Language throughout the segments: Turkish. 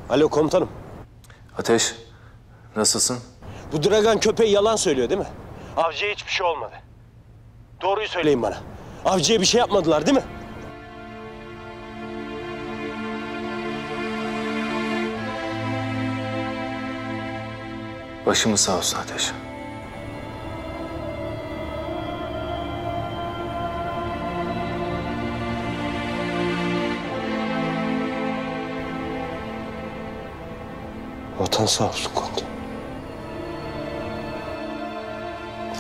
Alo komutanım. Ateş, nasılsın? Bu Dragan köpeği yalan söylüyor değil mi? Avcıya hiçbir şey olmadı. Doğruyu söyleyin bana. Avcıya bir şey yapmadılar değil mi? Başımız sağ olsun Ateş. Vatan sağ olsun komutanım.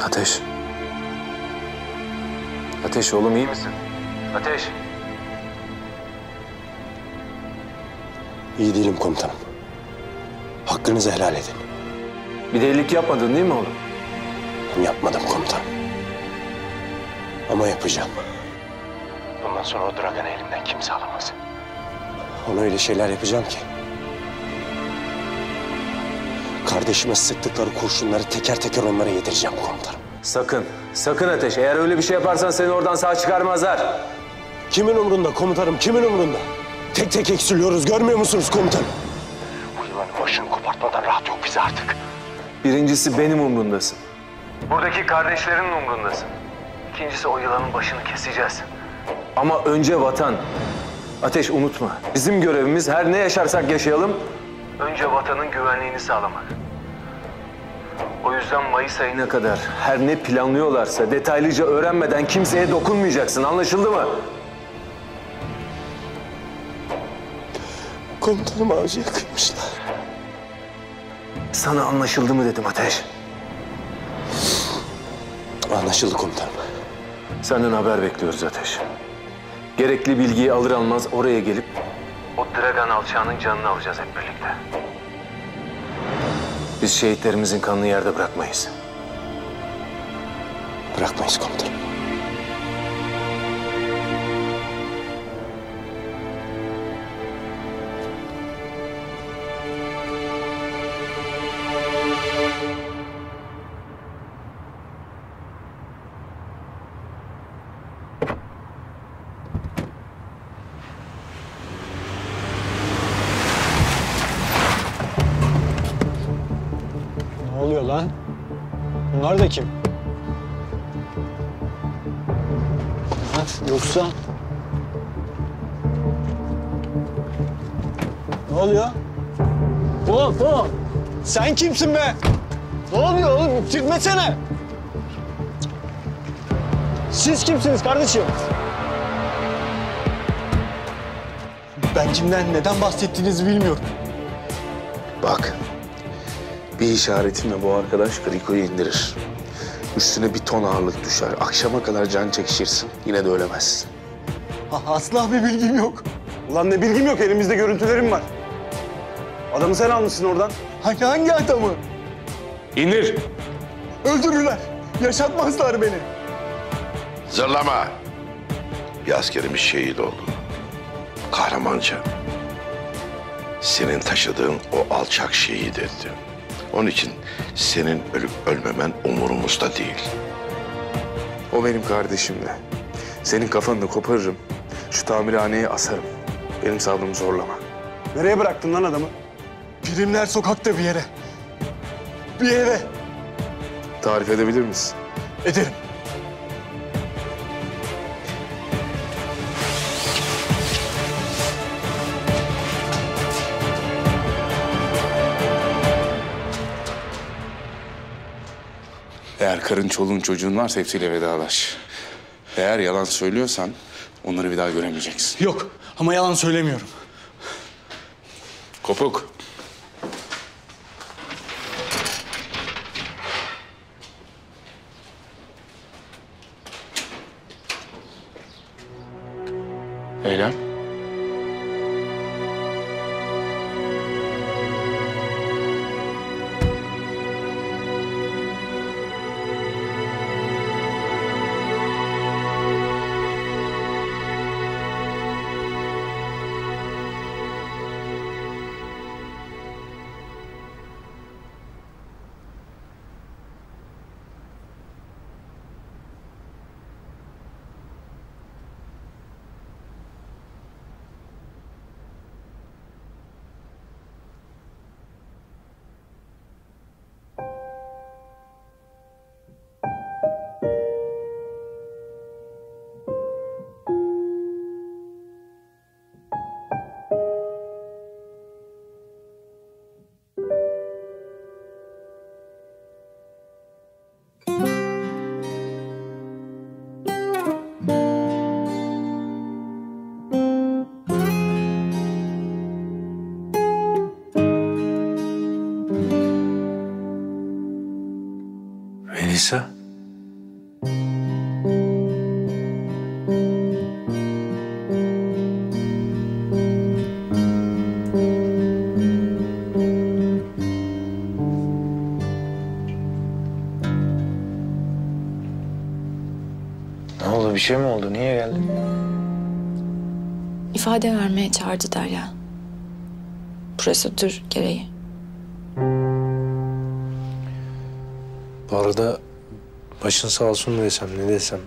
Ateş. Ateş oğlum iyi misin? Ateş. İyi değilim komutanım. Hakkınızı helal edin. Bir delilik yapmadın değil mi oğlum? Yapmadım komutanım. Ama yapacağım. Bundan sonra o Dragan'ı elimden kimse alamaz. Ona öyle şeyler yapacağım ki. Kardeşime sıktıkları kurşunları teker teker onlara yedireceğim komutanım. Sakın, sakın Ateş. Eğer öyle bir şey yaparsan seni oradan sağ çıkarmazlar. Kimin umrunda komutanım, kimin umrunda? Tek tek eksiliyoruz, görmüyor musunuz komutanım? Bu yılanın başını kopartmadan rahat yok bize artık. Birincisi benim umrundasın. Buradaki kardeşlerinin umrundasın. İkincisi o yılanın başını keseceğiz. Ama önce vatan. Ateş unutma. Bizim görevimiz her ne yaşarsak yaşayalım, önce vatanın güvenliğini sağlamak. O yüzden Mayıs ayına kadar her ne planlıyorlarsa detaylıca öğrenmeden kimseye dokunmayacaksın. Anlaşıldı mı? Komutanım avcıya kıymışlar. Sana anlaşıldı mı dedim Ateş. Anlaşıldı komutanım. Senden haber bekliyoruz Ateş. Gerekli bilgiyi alır almaz oraya gelip o Dragan alçağının canını alacağız hep birlikte. Biz şehitlerimizin kanını yerde bırakmayız. Bırakmayız komutanım. Ne oluyor lan? Bunlar da kim? Ha, yoksa... Ne oluyor? Hop! Sen kimsin be? Ne oluyor oğlum? Çıkmasana! Siz kimsiniz kardeşim? Ben kimden, neden bahsettiğinizi bilmiyorum. Bak, bir işaretimle bu arkadaş Griko'yu indirir. Üstüne bir ton ağırlık düşer. Akşama kadar can çekişirsin. Yine de ölemezsin. Asla bir bilgim yok. Ulan ne bilgim yok, elimizde görüntülerim var. Adamı sen almışsın oradan. Hangi adamı? İndir! Öldürürler. Yaşatmazlar beni. Zırlama. Bir askerimiz şehit oldu. Kahramanca. Senin taşıdığın o alçak şehit etti. Onun için senin ölüp ölmemen umurumuzda değil. O benim kardeşimdi. Senin kafanı da koparırım. Şu tamirhaneye asarım. Benim sabrımı zorlama. Nereye bıraktın lan adamı? Birimler sokakta bir yere. Bir eve. Tarif edebilir misin? Ederim. Eğer karın, çoluğun, çocuğun varsa hepsiyle vedalaş. Eğer yalan söylüyorsan onları bir daha göremeyeceksin. Yok ama yalan söylemiyorum. Kopuk. Eylem. Melisa. Ne oldu? Bir şey mi oldu? Niye geldin? İfade vermeye çağırdı Derya. Prosedür gereği. Bu arada başın sağ olsun mu desem ne desem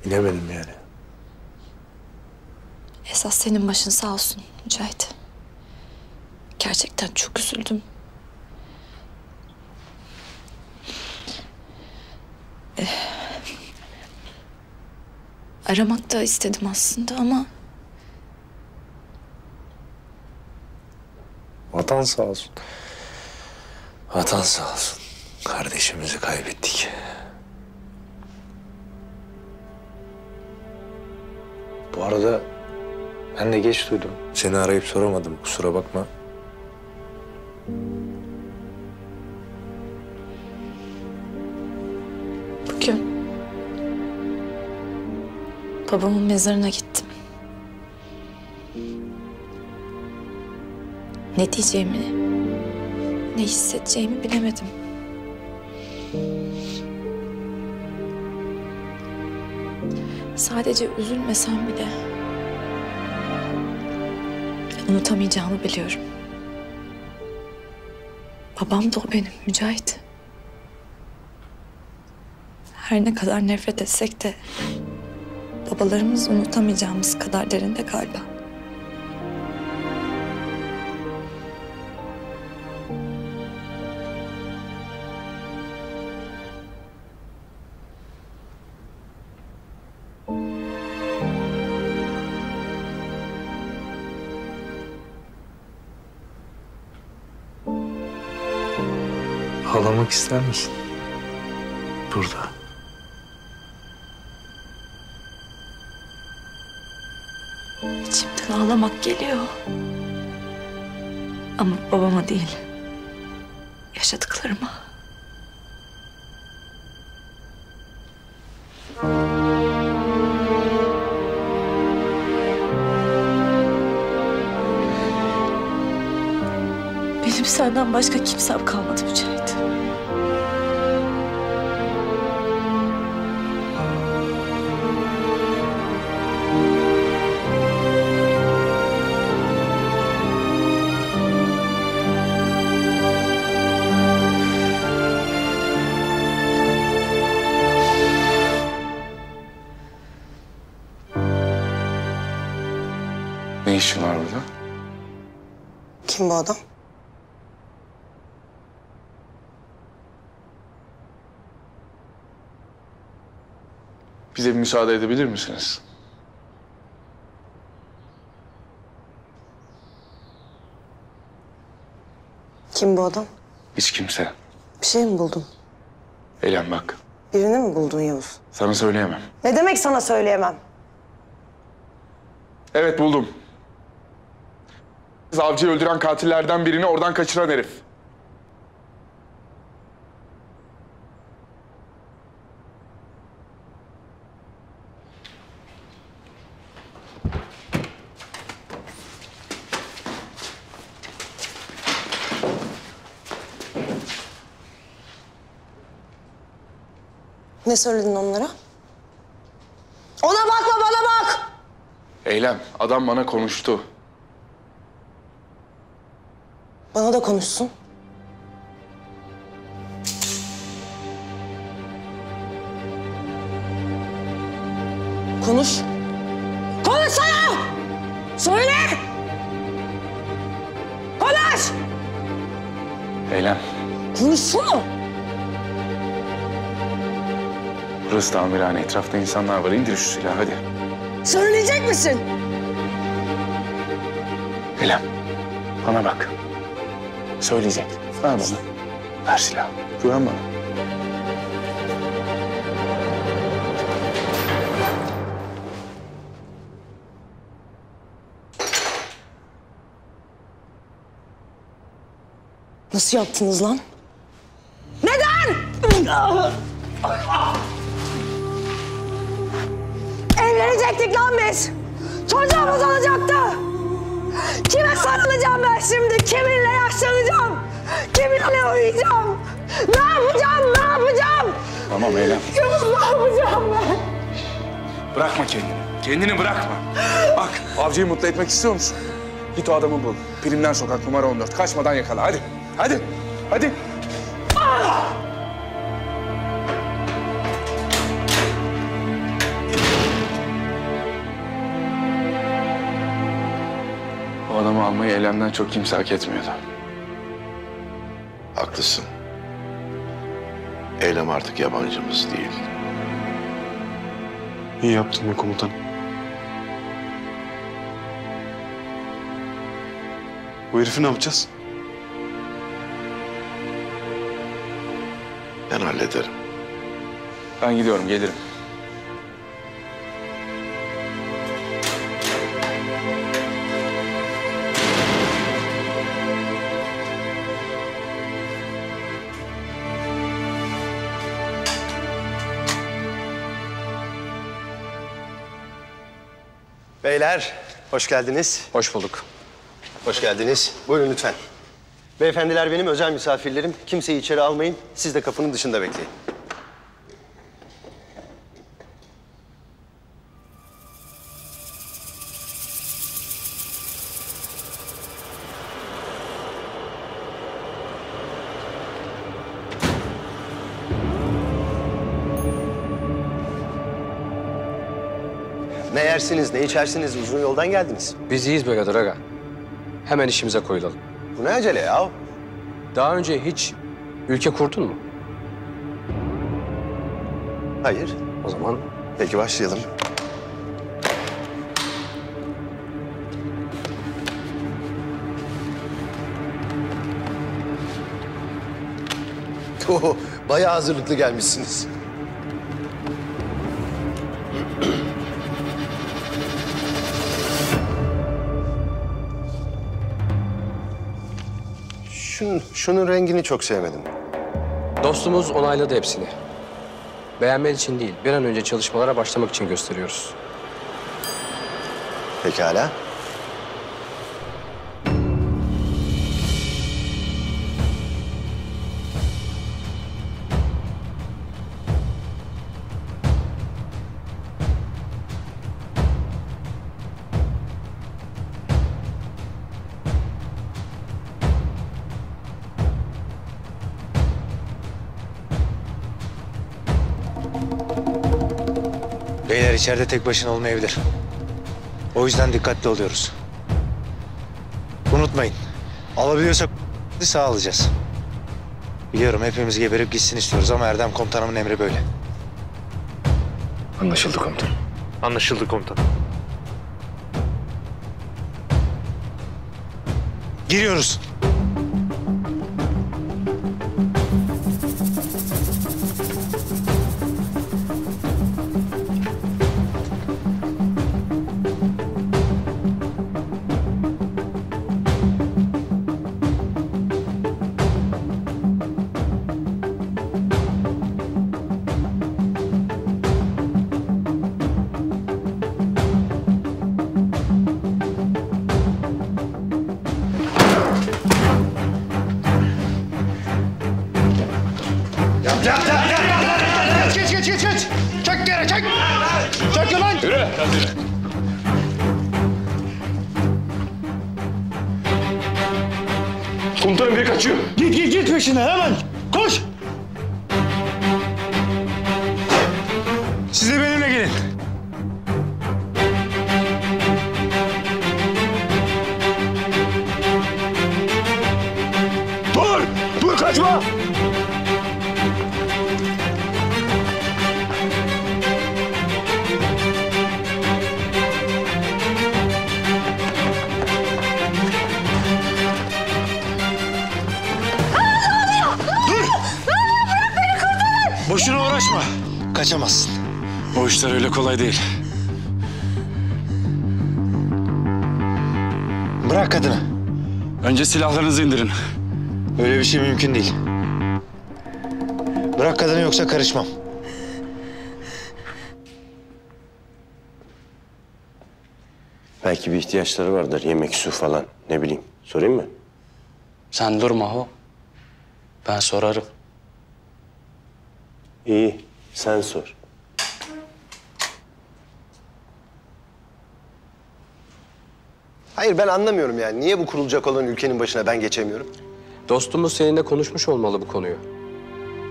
bilemedim yani. Esas senin başın sağ olsun Mücahit. Gerçekten çok üzüldüm. Aramak da istedim aslında ama Vatan sağ olsun. Vatan sağ olsun. Kardeşimizi kaybettik. Bu arada ben de geç duydum. Seni arayıp soramadım. Kusura bakma. bugün babamın mezarına gittim. Ne diyeceğimi, ne hissedeceğimi bilemedim. Sadece üzülmesem bile unutamayacağımı biliyorum. Babam da o benim Mücahit. Her ne kadar nefret etsek de babalarımız unutamayacağımız kadar derinde galiba. Ağlamak ister misin? Burada. İçimden ağlamak geliyor. Ama babama değil, yaşadıklarıma. Benim senden başka kimsem kalmadı Mücahit. Ne işin var burada? Kim bu adam? Bize bir müsaade edebilir misiniz? Kim bu adam? Hiç kimse. Bir şey mi buldun? Eylem bak. Birini mi buldun Yavuz? Sana söyleyemem. Ne demek sana söyleyemem? Evet buldum. Avcıyı öldüren katillerden birini oradan kaçıran herif. Ne söyledin onlara? Ona bakma, bana bak! Eylem, adam bana konuştu. Bana da konuşsun. Konuş. Konuşsana! Söyle! Konuş! Eylem, Konuşsana! burası tamirhane. Etrafta insanlar var. İndir şu silahı hadi. Söyleyecek misin? Eylem, bana bak. Söyleyecek. Ver bana. Ver silahı. Güven bana. Nasıl yaptınız lan? Neden? Evlenecektik lan biz. Çocuğumuz olacaktı. Kime sarılacağım ben şimdi? Kiminle yaşlanacağım? Kiminle uyuyacağım? Ne yapacağım? Ne yapacağım? Tamam Eylem. Yavuz ne yapacağım ben? Bırakma kendini. Kendini bırakma. Bak avcıyı mutlu etmek istiyor musun? Git o adamı bul. Primler Sokak numara 14. Kaçmadan yakala. Hadi. Hadi. Hadi. O adamı almayı Eylem'den çok kimse hak etmiyordu. Haklısın. Eylem artık yabancımız değil. İyi yaptın be komutanım. Bu herifi ne yapacağız? Ben hallederim. Ben gidiyorum, gelirim. Beyler, hoş geldiniz. Hoş bulduk. Hoş geldiniz. Buyurun lütfen. Beyefendiler benim özel misafirlerim. Kimseyi içeri almayın. Siz de kapının dışında bekleyin. Ne yersiniz, ne içersiniz? Uzun yoldan geldiniz. Biz iyiyiz be Kadir Aga. Hemen işimize koyulalım. Bu ne acele ya? Daha önce hiç ülke kurdun mu? Hayır. O zaman Peki başlayalım. Oho, bayağı hazırlıklı gelmişsiniz. Şunun rengini çok sevmedim. dostumuz onayladı hepsini. Beğenmen için değil, bir an önce çalışmalara başlamak için gösteriyoruz. Pekala. Beyler içeride tek başına olmayabilir. O yüzden dikkatli oluyoruz. Unutmayın, alabiliyorsak sağ alacağız. Biliyorum hepimiz geberip gitsin istiyoruz ama Erdem komutanımın emri böyle. Anlaşıldı komutanım. Anlaşıldı komutanım. Giriyoruz. Geç. Çek geri, çek. Çek lan. Yürü. Komutanım biri kaçıyor. Git peşine hemen. Koş. Siz de benimle gelin. Dur kaçma. Boşuna uğraşma. Kaçamazsın. O işler öyle kolay değil. Bırak kadını. Önce silahlarınızı indirin. Öyle bir şey mümkün değil. Bırak kadını yoksa karışmam. Belki bir ihtiyaçları vardır. Yemek, su falan. Ne bileyim. Sorayım mı? Sen dur Maho. Ben sorarım. İyi. Sen sor. Hayır ben anlamıyorum yani. Niye bu kurulacak olan ülkenin başına ben geçemiyorum? Dostumuz seninle konuşmuş olmalı bu konuyu.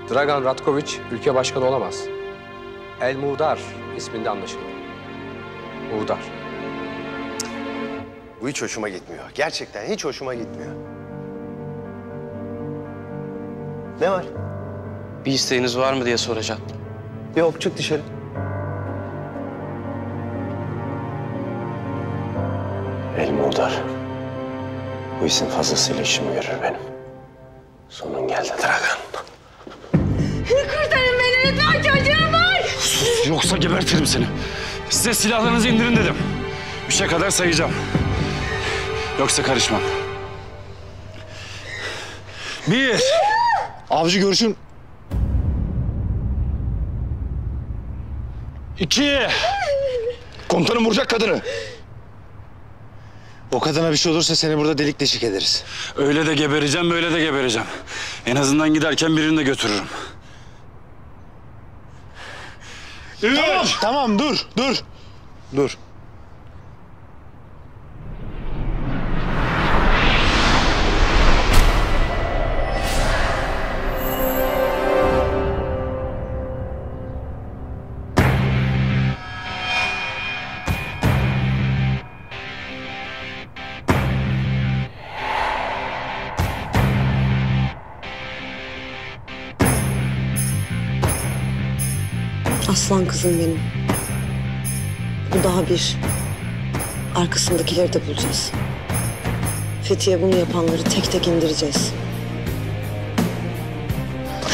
Dragan Ratkoviç ülke başkanı olamaz. El Muğdar isminde anlaşılır. Muğdar. Bu hiç hoşuma gitmiyor. Gerçekten hiç hoşuma gitmiyor. Ne var? Bir isteğiniz var mı diye soracaktım. Yok çık dışarı. El Muğdar. Bu isim fazlasıyla işimi görür benim. Sonun geldi Dragan. Kurtarın beni lütfen, çocuğum var. Yoksa gebertirim seni. Size silahlarınızı indirin dedim. 3'e kadar sayacağım. Yoksa karışmam. 1. Avcı görüşün. 2. Komutanım vuracak kadını. O kadına bir şey olursa seni burada delik deşik ederiz. Öyle de gebereceğim, böyle de gebereceğim. En azından giderken birini de götürürüm. Tamam dur. Dur. Aslan kızım benim. Bu daha bir. Arkasındakileri de bulacağız. Fethiye bunu yapanları tek tek indireceğiz.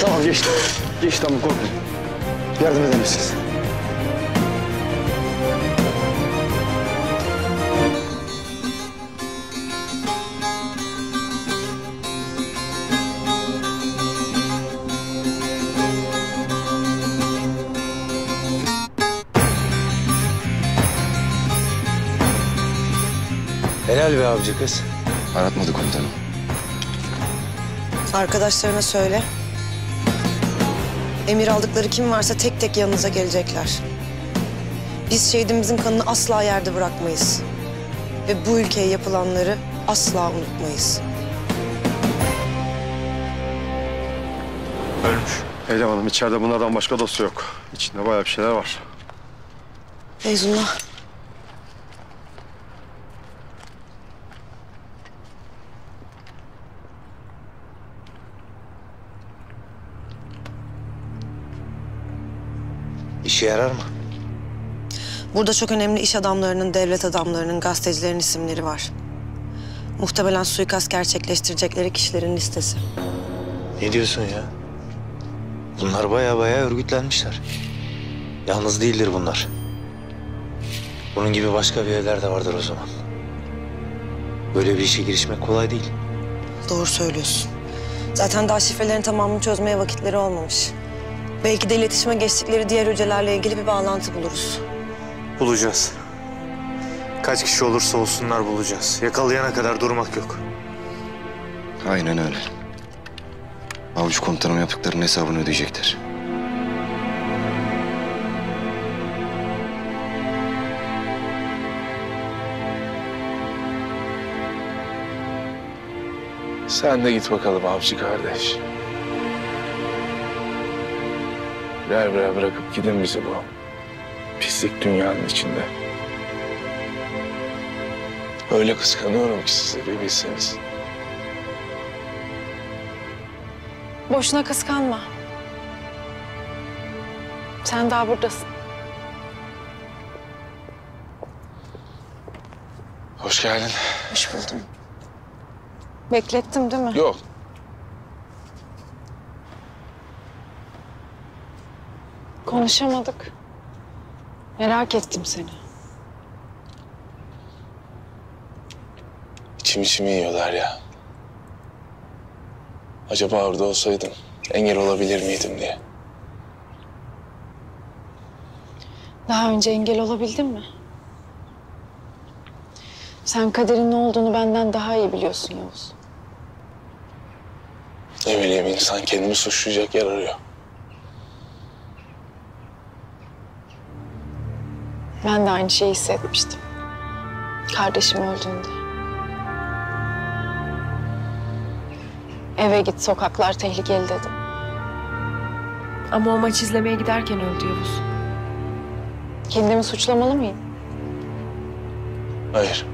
Tamam geçti. Geçti ama korkmayın. Yardım eder misiniz? Helal be avcı kız. Aratmadı komutanım. Arkadaşlarına söyle. Emir aldıkları kim varsa tek tek yanınıza gelecekler. Biz şehidimizin kanını asla yerde bırakmayız. Ve bu ülkeye yapılanları asla unutmayız. Ölmüş. Eylem Hanım içeride bunlardan başka dosya yok. İçinde bayağı bir şeyler var. Feyzullah. İşe yarar mı? Burada çok önemli iş adamlarının, devlet adamlarının, gazetecilerin isimleri var. Muhtemelen suikast gerçekleştirecekleri kişilerin listesi. Ne diyorsun ya? Bunlar baya örgütlenmişler. Yalnız değildir bunlar. Bunun gibi başka bir evler de vardır o zaman. Böyle bir işe girişmek kolay değil. Doğru söylüyorsun. Zaten daha şifrelerin tamamını çözmeye vakitleri olmamış. Belki de iletişime geçtikleri diğer hücrelerle ilgili bir bağlantı buluruz. Bulacağız. Kaç kişi olursa olsunlar bulacağız. Yakalayana kadar durmak yok. Aynen öyle. Avcı komutanım yaptıklarının hesabını ödeyecektir. Sen de git bakalım avcı kardeş. Birer birer bırakıp gidin bizi bu pislik dünyanın içinde. Öyle kıskanıyorum ki sizi bir bilseniz. Boşuna kıskanma. Sen daha buradasın. Hoş geldin. Hoş buldum. Beklettim değil mi? Yok. Konuşamadık. Merak ettim seni. İçimi yiyorlar ya. Acaba orada olsaydım engel olabilir miydim diye. Daha önce engel olabildin mi? Sen kaderin ne olduğunu benden daha iyi biliyorsun Yavuz. Ne bileyim, insan kendini suçlayacak yer arıyor. Ben de aynı şeyi hissetmiştim. Kardeşim öldüğünde. Eve git, sokaklar tehlikeli dedim. Ama o maç izlemeye giderken öldü Yavuz. Kendimi suçlamalı mıyım? Hayır.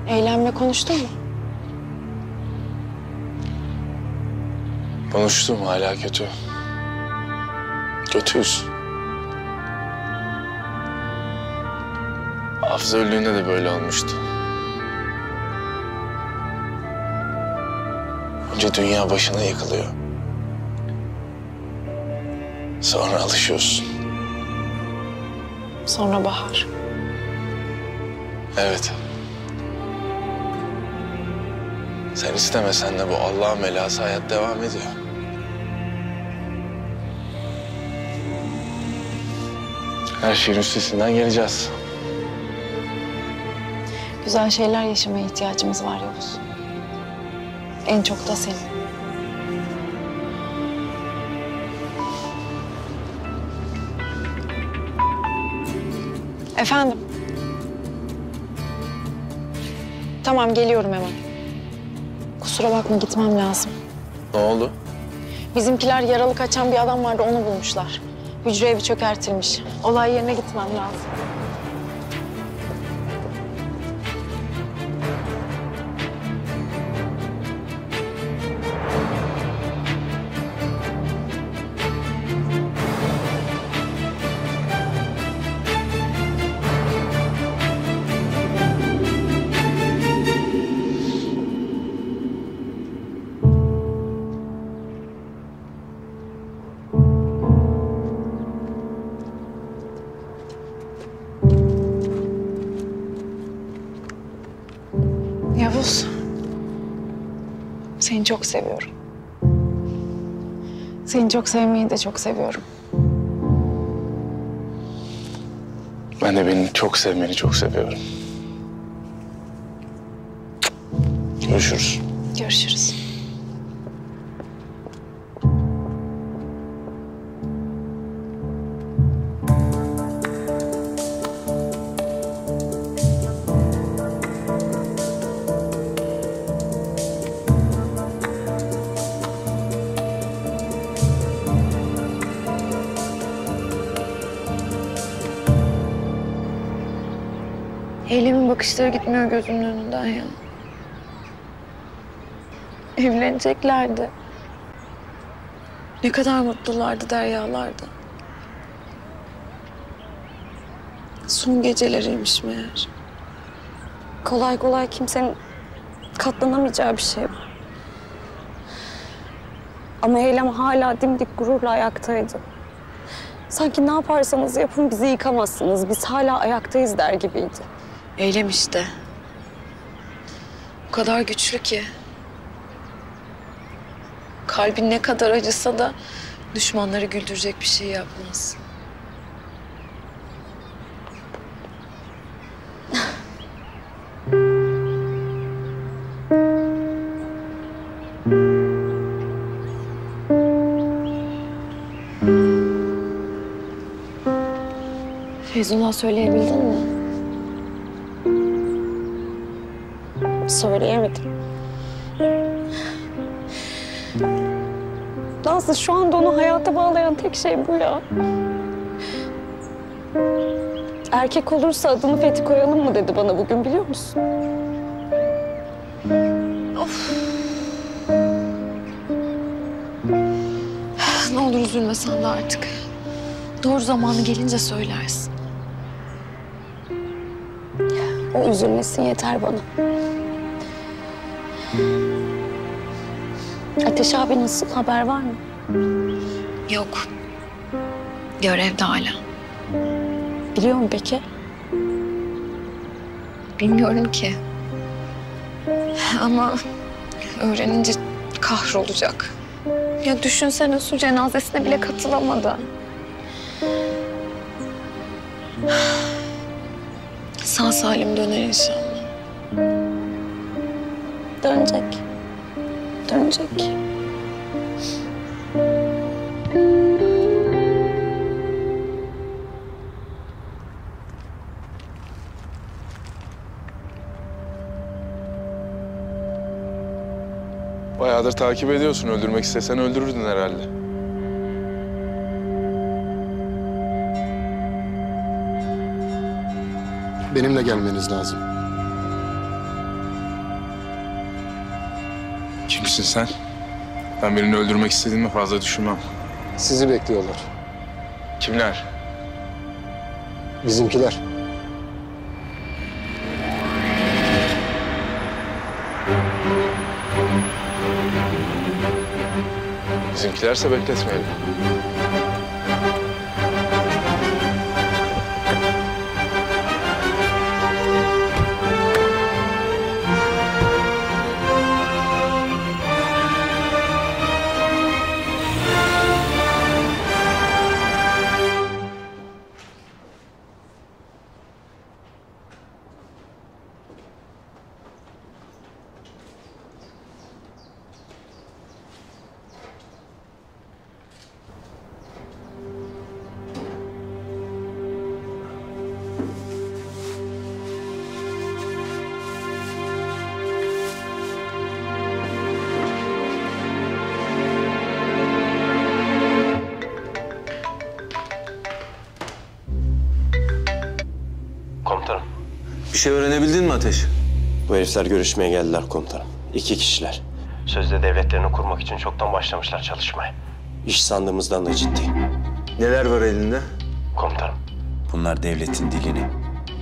Eylemle konuştun mu? Konuştum, hala kötü. Kötüyüz. Hafız öldüğünde de böyle olmuştu. Önce dünya başına yıkılıyor. Sonra alışıyorsun. Sonra bahar. Evet. Sen istemesen de bu Allah'ın belası hayat devam ediyor. Her şeyin üstesinden geleceğiz. Güzel şeyler yaşamaya ihtiyacımız var Yavuz. En çok da senin. Efendim? Tamam, geliyorum hemen. Kusura bakma, gitmem lazım. Ne oldu? Bizimkiler yaralı kaçan bir adam vardı, onu bulmuşlar. Hücre evi çökertilmiş. Olay yerine gitmem lazım. Yavuz, seni çok seviyorum. Seni çok sevmeyi de çok seviyorum. Ben de beni çok sevmeni çok seviyorum. Görüşürüz. Görüşürüz. Eylem'in bakışları gitmiyor gözümün önünden ya. Evleneceklerdi. Ne kadar mutlulardı Deryalardı. Son geceleriymiş meğer. Kolay kolay kimsenin katlanamayacağı bir şey bu. Ama Eylem hala dimdik gururla ayaktaydı. Sanki ne yaparsanız yapın bizi yıkamazsınız, biz hala ayaktayız der gibiydi. Eylem işte. O kadar güçlü ki. Kalbin ne kadar acısa da düşmanları güldürecek bir şey yapmaz. Feyzullah söyleyebildin mi? Söyleyemedim. Nazlı, şu anda onu hayata bağlayan tek şey bu ya. Erkek olursa adını Fethi koyalım mı dedi bana bugün, biliyor musun? Of. Ne olur üzülme sen de artık. Doğru zamanı gelince söylersin. O üzülmesin yeter bana. Ateş abi nasıl? Haber var mı? Yok. Görevde hala. Biliyor mu peki? Bilmiyorum ki. Ama öğrenince kahrolacak. Ya düşünsene, su cenazesine bile katılamadı. Sağ salim döner inşallah. Dönecek. Dönecek. Bayağıdır takip ediyorsun. Öldürmek istesen öldürürdün herhalde. Benimle gelmeniz lazım. Kimsin sen? Ben birini öldürmek istediğimi fazla düşünmem. Sizi bekliyorlar. Kimler? Bizimkiler. Bizimkilerse bekletmeyelim. Komutanım. Bir şey öğrenebildin mi Ateş? Bu herifler görüşmeye geldiler komutanım. 2 kişiler. Sözde devletlerini kurmak için çoktan başlamışlar çalışmaya. İş sandığımızdan da ciddi. Neler var elinde? Komutanım. Bunlar devletin dilini,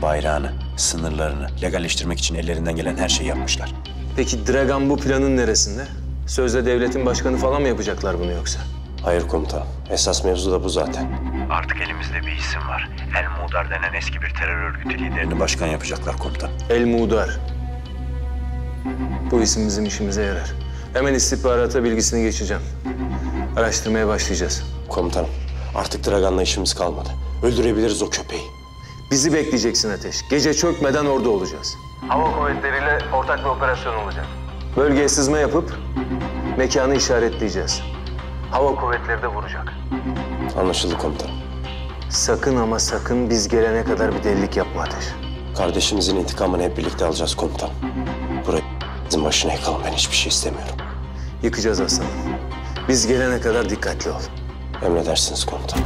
bayrağını, sınırlarını legalleştirmek için ellerinden gelen her şeyi yapmışlar. Peki Dragan bu planın neresinde? Sözde devletin başkanı falan mı yapacaklar bunu yoksa? Hayır komutanım. Esas mevzu da bu zaten. Artık elimizde bir isim var. El Mudar denen eski bir terör örgütü liderini başkan yapacaklar komutanım. El Mudar. Bu isim bizim işimize yarar. Hemen istihbarata bilgisini geçeceğim. Araştırmaya başlayacağız. Komutanım, artık Dragan'la işimiz kalmadı. Öldürebiliriz o köpeği. Bizi bekleyeceksin Ateş. Gece çökmeden orada olacağız. Hava kuvvetleriyle ortak bir operasyon olacak. Bölgeye sızma yapıp mekanı işaretleyeceğiz. Hava kuvvetleri de vuracak. Anlaşıldı komutanım. Sakın ama sakın biz gelene kadar bir delilik yapma Ateş. Kardeşimizin intikamını hep birlikte alacağız komutanım. Burayı bizim başına yakalım. Ben hiçbir şey istemiyorum. Yıkacağız aslanım. Biz gelene kadar dikkatli ol. Emredersiniz komutanım.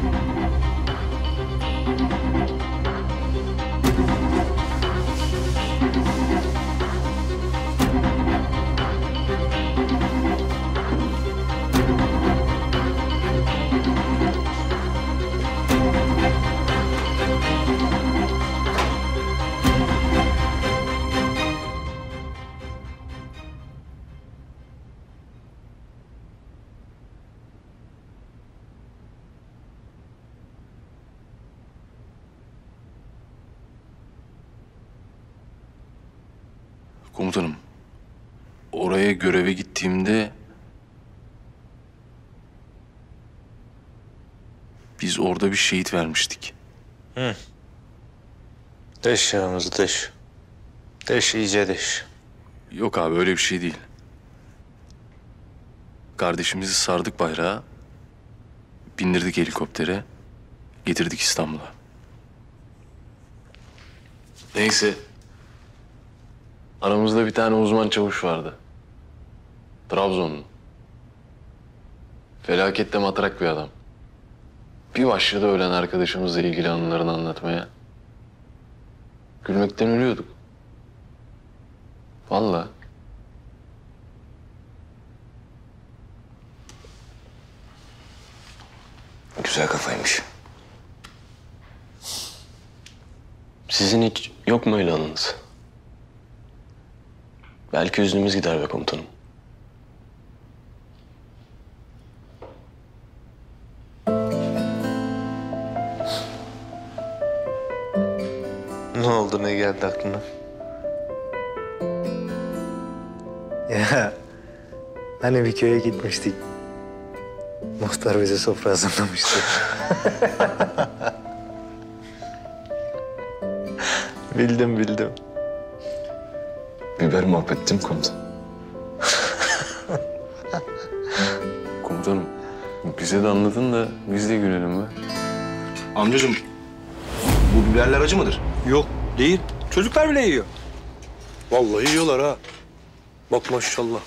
Komutanım, oraya göreve gittiğimde biz orada bir şehit vermiştik. Hı. Deş yağımızı deş. Deş iyice deş. Yok abi öyle bir şey değil. Kardeşimizi sardık bayrağa, bindirdik helikoptere, getirdik İstanbul'a. Neyse. Aramızda bir tane uzman çavuş vardı. Trabzonlu. Felakette matrak bir adam. Bir başladı ölen arkadaşımızla ilgili anılarını anlatmaya. Gülmekten ölüyorduk. Vallahi. Güzel kafaymış. Sizin hiç yok mu öyle anınız? Belki yüzümüz gider be komutanım. Ne oldu, ne geldi aklına? Ya hani bir köye gitmiştik. Muhtar bize sofra hazırlamıştı. Bildim. Biber muhabbeti değil mi komutan? Komutanım, bize de anladın da biz de gülelim be. Amcacığım, bu biberler acı mıdır? Yok, değil. Çocuklar bile yiyor. Vallahi yiyorlar ha. Bak maşallah.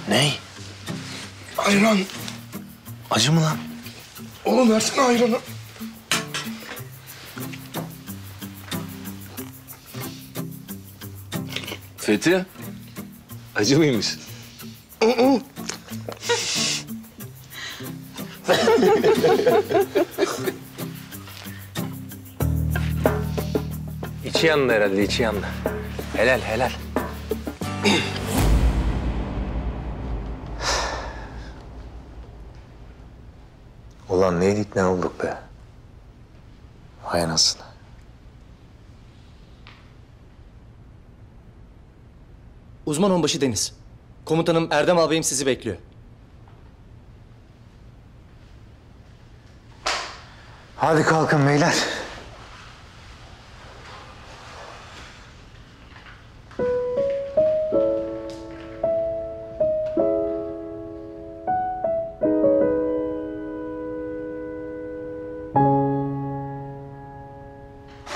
Ne? Ayran. Acı mı lan? Oğlum versene ayranı. Fethi, acı mıymış? İçi yandı herhalde, içi yandı. Helal, helal. Ulan neydik ne olduk be? Hay anasını. Uzman onbaşı Deniz. Komutanım Erdem ağabeyim sizi bekliyor. Hadi kalkın beyler.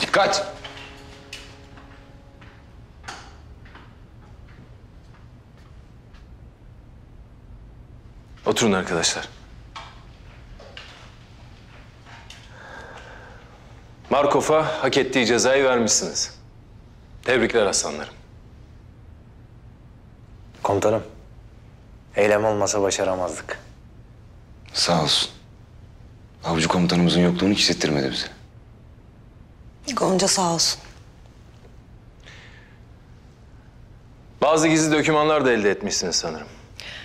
Dikkat! Oturun arkadaşlar. Markov'a hak ettiği cezayı vermişsiniz. Tebrikler aslanlarım. Komutanım, eylem olmasa başaramazdık. Sağ olsun. Avcı komutanımızın yokluğunu hissettirmedi bize. Gonca sağ olsun. Bazı gizli dokümanlar da elde etmişsiniz sanırım.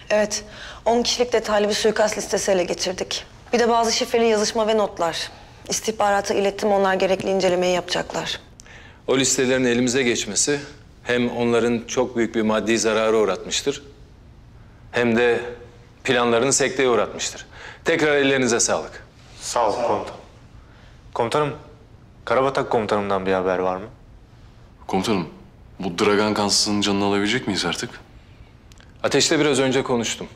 Evet, 10 kişilik detaylı bir suikast listesi ele geçirdik. Bir de bazı şifreli yazışma ve notlar. İstihbarata ilettim, onlar gerekli incelemeyi yapacaklar. O listelerin elimize geçmesi hem onların çok büyük bir maddi zararı uğratmıştır, hem de planlarını sekteye uğratmıştır. Tekrar ellerinize sağlık. Sağ ol komutanım. Komutanım, Karabatak komutanımdan bir haber var mı? Komutanım, bu Dragan kansızının canını alabilecek miyiz artık? Ateş'le biraz önce konuştum.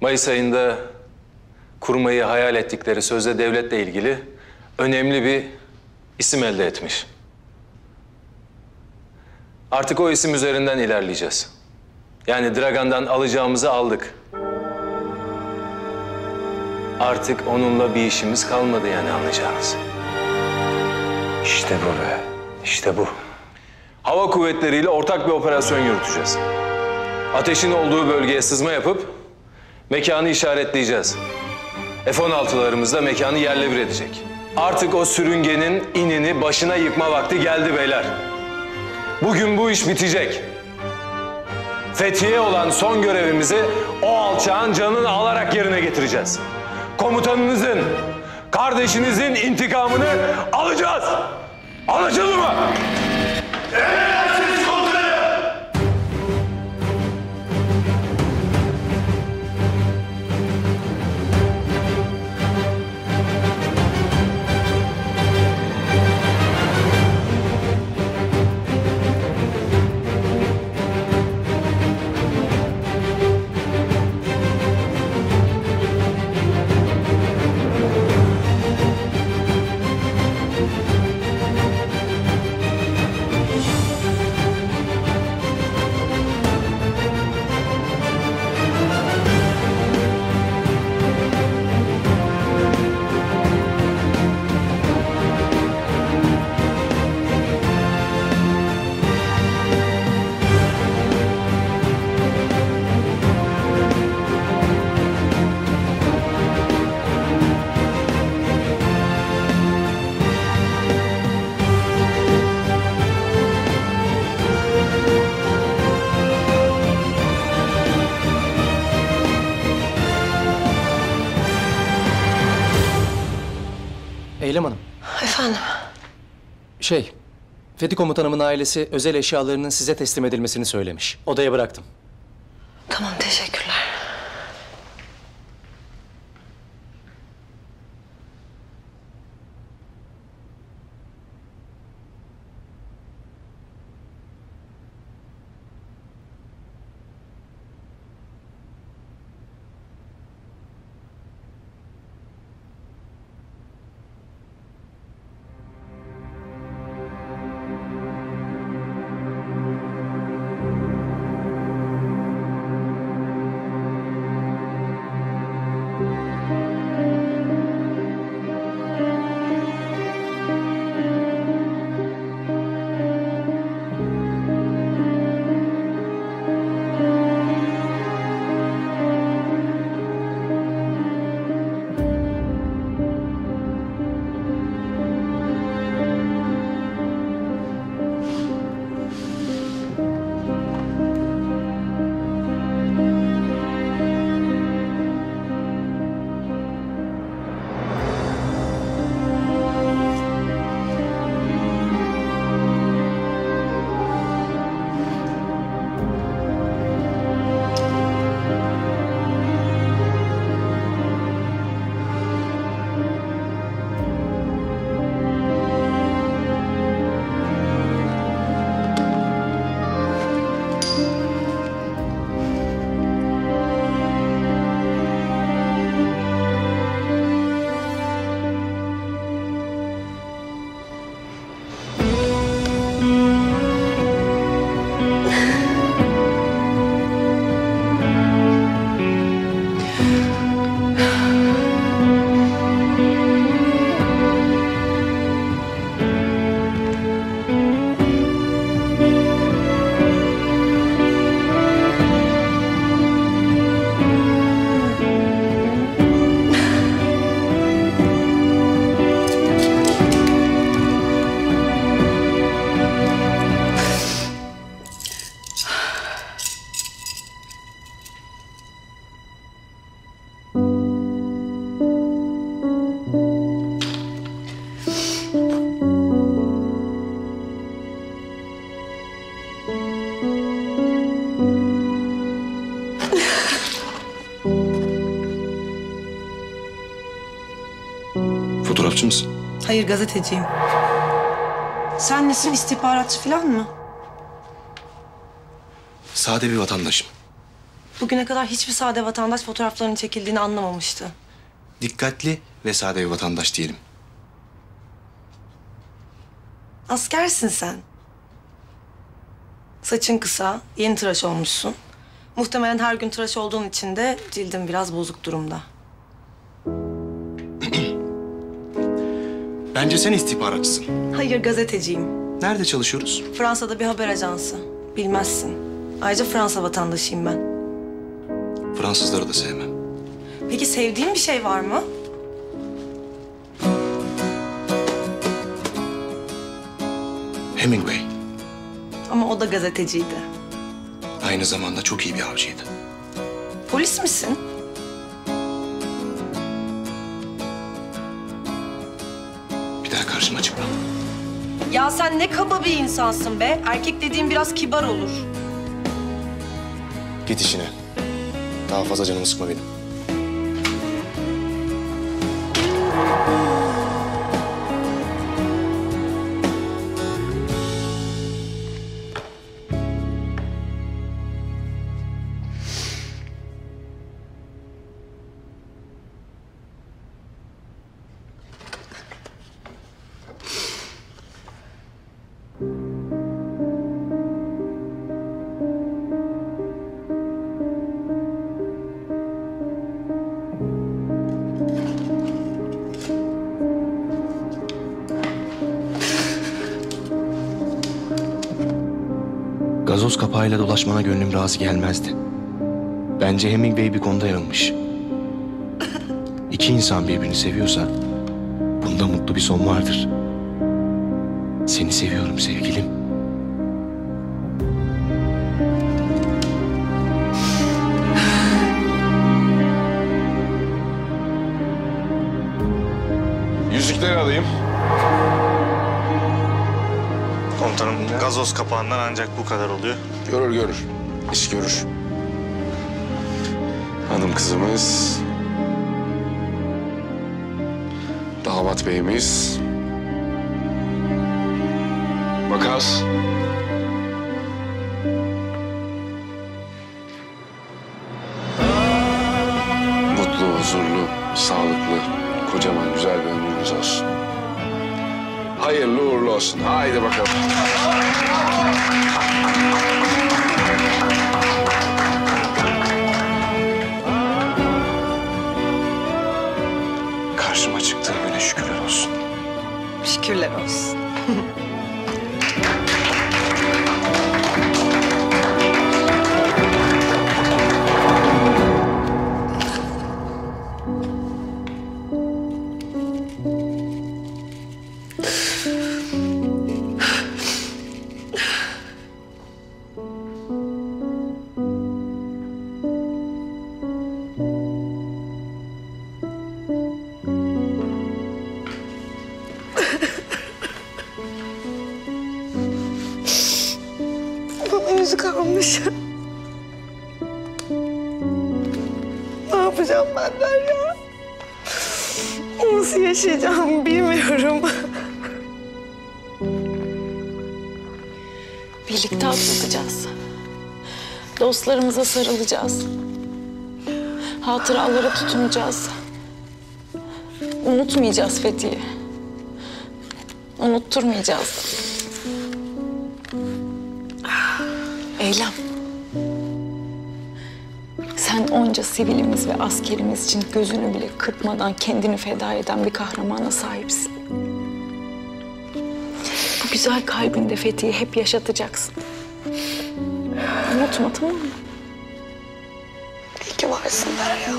Mayıs ayında kurmayı hayal ettikleri sözde devletle ilgili önemli bir isim elde etmiş. Artık o isim üzerinden ilerleyeceğiz. Yani Dragan'dan alacağımızı aldık. Artık onunla bir işimiz kalmadı yani anlayacağınız. İşte bu be, işte bu. Hava kuvvetleriyle ortak bir operasyon yürüteceğiz. Ateşin olduğu bölgeye sızma yapıp mekanı işaretleyeceğiz. F-16'larımız da mekanı yerle bir edecek. Artık o sürüngenin inini başına yıkma vakti geldi beyler. Bugün bu iş bitecek. Fethiye olan son görevimizi o alçağın canını alarak yerine getireceğiz. Komutanınızın, kardeşinizin intikamını alacağız. Anlaşıldı mı? Emredersiniz komutanım. Eylem Hanım. Efendim? Fethi komutanımın ailesi özel eşyalarının size teslim edilmesini söylemiş. Odaya bıraktım. Tamam, teşekkürler. Fotoğrafçı mısın? Hayır, gazeteciyim. Sen nesin, istihbaratçı falan mı? Sade bir vatandaşım. Bugüne kadar hiçbir sade vatandaş fotoğraflarının çekildiğini anlamamıştı. Dikkatli ve sade bir vatandaş diyelim. Askersin sen. Saçın kısa, yeni tıraş olmuşsun. Muhtemelen her gün tıraş olduğun için de cildin biraz bozuk durumda. Bence sen istihbaratçısın. Hayır, gazeteciyim. Nerede çalışıyoruz? Fransa'da bir haber ajansı. Bilmezsin. Ayrıca Fransa vatandaşıyım ben. Fransızları da sevmem. Peki sevdiğin bir şey var mı? Hemingway. Ama o da gazeteciydi. Aynı zamanda çok iyi bir avcıydı. Polis misin? Bir daha karşıma çıkma. Ya sen ne kaba bir insansın be. Erkek dediğin biraz kibar olur. Git işine. Daha fazla canımı sıkma benim. Gazoz kapağıyla dolaşmana gönlüm razı gelmezdi. Bence Hemingway bir konuda yanılmış. İki insan birbirini seviyorsa bunda mutlu bir son vardır. Seni seviyorum sevgilim. Yüzükleri alayım. Komutanım gazoz kapağından ancak bu kadar oluyor. Görür görür. İş görür. Hanım kızımız. Damat beyimiz. Makas. Mutlu, huzurlu, sağlıklı, kocaman güzel bir ömrünüz olsun. Hayırlı uğurlu olsun. Haydi bakalım. Karşıma çıktığın güne şükürler olsun. Şükürler olsun. Bana yüzü kalmış. Ne yapacağım ben Derya? Nasıl yaşayacağımı bilmiyorum. Birlikte atlatacağız. Dostlarımıza sarılacağız. Hatıralara tutunacağız. Unutmayacağız Fethi'yi. Unutturmayacağız. Eylem. Sen onca sivilimiz ve askerimiz için gözünü bile kırpmadan kendini feda eden bir kahramana sahipsin. Bu güzel kalbinde Fethi'yi hep yaşatacaksın. Unutma, tamam mı? İyi ki varsın Derya.